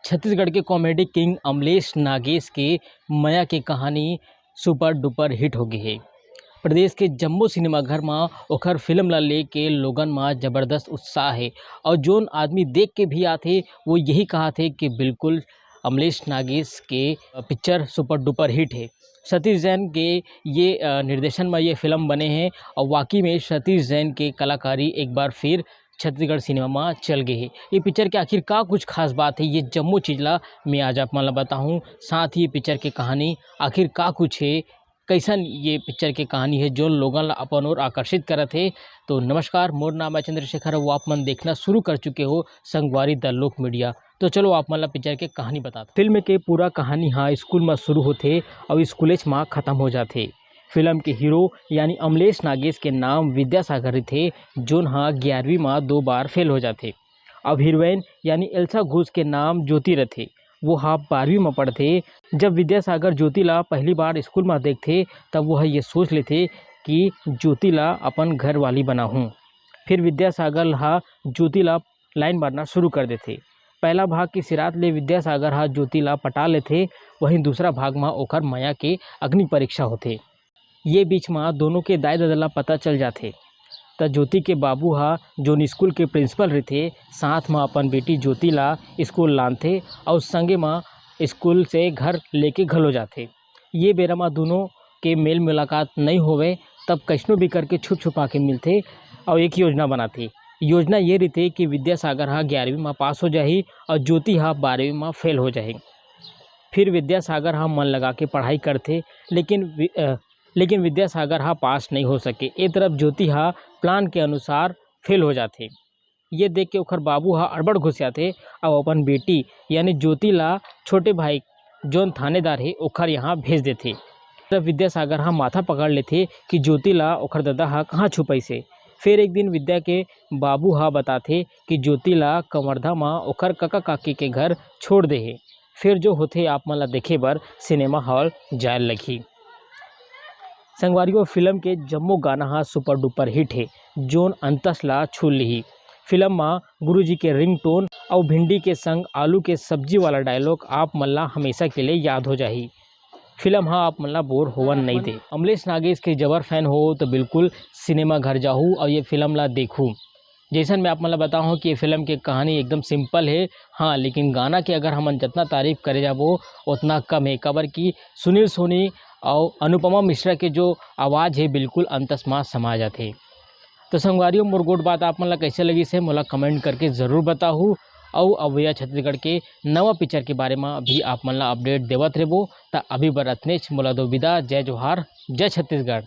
छत्तीसगढ़ के comedy king Amlesh Nagesh के मया की कहानी सुपर डुपर हिट हो गई है। प्रदेश के जम्मो सिनेमाघर में ओखर फिल्म ला लेके लोगन में ज़बरदस्त उत्साह है और जोन आदमी देख के भी आते वो यही कहा थे कि बिल्कुल अमलेश नागेश के पिक्चर सुपर डुपर हिट है। सतीश जैन के ये निर्देशन में ये फिल्म बने हैं और वाकई में सतीश जैन के कलाकारी एक बार फिर छत्तीसगढ़ सिनेमा में चल गई है। ये पिक्चर के आखिर का कुछ खास बात है ये जम्मो चीज़ला मैं आज आप मतलब बताऊँ। साथ ही पिक्चर की कहानी आखिर का कुछ है, कैसन ये पिक्चर की कहानी है जो लोगों ला अपन और आकर्षित करत है। तो नमस्कार, मोर नाम है चंद्रशेखर, वो आप मन देखना शुरू कर चुके हो संगवारी द लोक मीडिया। तो चलो आप मतलब पिक्चर के कहानी बताते। फिल्म के पूरा कहानी हाँ स्कूल में शुरू होते और स्कूलेज में ख़त्म हो जाते। फिल्म के हीरो यानी अमलेश नागेश के नाम विद्यासागर थे, जोन हाँ 11वीं में 2 बार फेल हो जाते। अब हीरोइन यानी एल्सा घोष के नाम ज्योति रथे, वो हाँ 12वीं में पढ़ते। जब विद्यासागर ज्योति ला पहली बार स्कूल में देखते तब वह ये सोच लेते कि ज्योति ला अपन घर वाली बनाऊँ। फिर विद्यासागर हाँ ज्योति ला लाइन मारना शुरू कर देते। पहला भाग की सिरात ले विद्यासागर हाँ ज्योति ला पटा लेते, वहीं दूसरा भाग में ओखर माया के अग्नि परीक्षा होते। ये बीच में दोनों के दाई दादा ला पता चल जाते तो ज्योति के बाबू हा जोन स्कूल के प्रिंसिपल रहते साथ में अपन बेटी ज्योति ला स्कूल लानते और संगे में स्कूल से घर लेके घलो जाते। ये बेरा में दोनों के मेल मुलाकात नहीं होवे तब कैसनो भी करके छुप छुपा के मिलते और एक योजना बनाते। योजना ये रहती कि विद्यासागर हाँ 11वीं में पास हो जाही और ज्योति हाँ 12वीं में फेल हो जाही। फिर विद्यासागर हाँ मन लगा के पढ़ाई करते लेकिन विद्यासागर हाँ पास नहीं हो सके। एक तरफ ज्योति हाँ प्लान के अनुसार फेल हो जाते। ये देख के ओखर बाबू हाँ अड़बड़ घुस जाते और अपन बेटी यानी ज्योति ला छोटे भाई जोन थानेदार है ओखर यहाँ भेज देते। तब विद्यासागर हाँ माथा पकड़ लेते कि ज्योति ला ओखर दादा हाँ कहाँ छुपाई से। फिर एक दिन विद्या के बाबू हाँ बताते कि ज्योति ला कंवरधा में ओखर काका काकी के घर छोड़ दे है। फिर जो होते आप मन ला देखे बर सिनेमा हॉल जाए लगी। संगवारियों फिल्म के जम्मो गाना हाँ सुपर डुपर हिट है जोन अंतस ला छू ली। फिल्म में गुरुजी के रिंगटोन और भिंडी के संग आलू के सब्जी वाला डायलॉग आप मल्ला हमेशा के लिए याद हो जाही। फिल्म हाँ आप मल्ला बोर होवन नहीं दे। अमलेश नागेश के जबर फैन हो तो बिल्कुल सिनेमा घर जाऊँ और ये फिल्म ला देखूँ। जैसन मैं आप मतलब बताऊँ कि ये फिल्म की कहानी एकदम सिंपल है हाँ, लेकिन गाना के अगर हम जितना तारीफ़ करे जाबो उतना कम है। कबर की सुनील सोनी और अनुपमा मिश्रा के जो आवाज़ है बिल्कुल अंतस्मा समा जाते। तो संगवारियों मोर गोट बात आप मन ला कैसे लगी से मोला कमेंट करके ज़रूर बताहूँ और अब भैया छत्तीसगढ़ के नवा पिक्चर के बारे में भी आप मन ला अपडेट देवत रहबो। तो अभी बर अतनेच मोला दो विदा। जय जोहार, जय छत्तीसगढ़।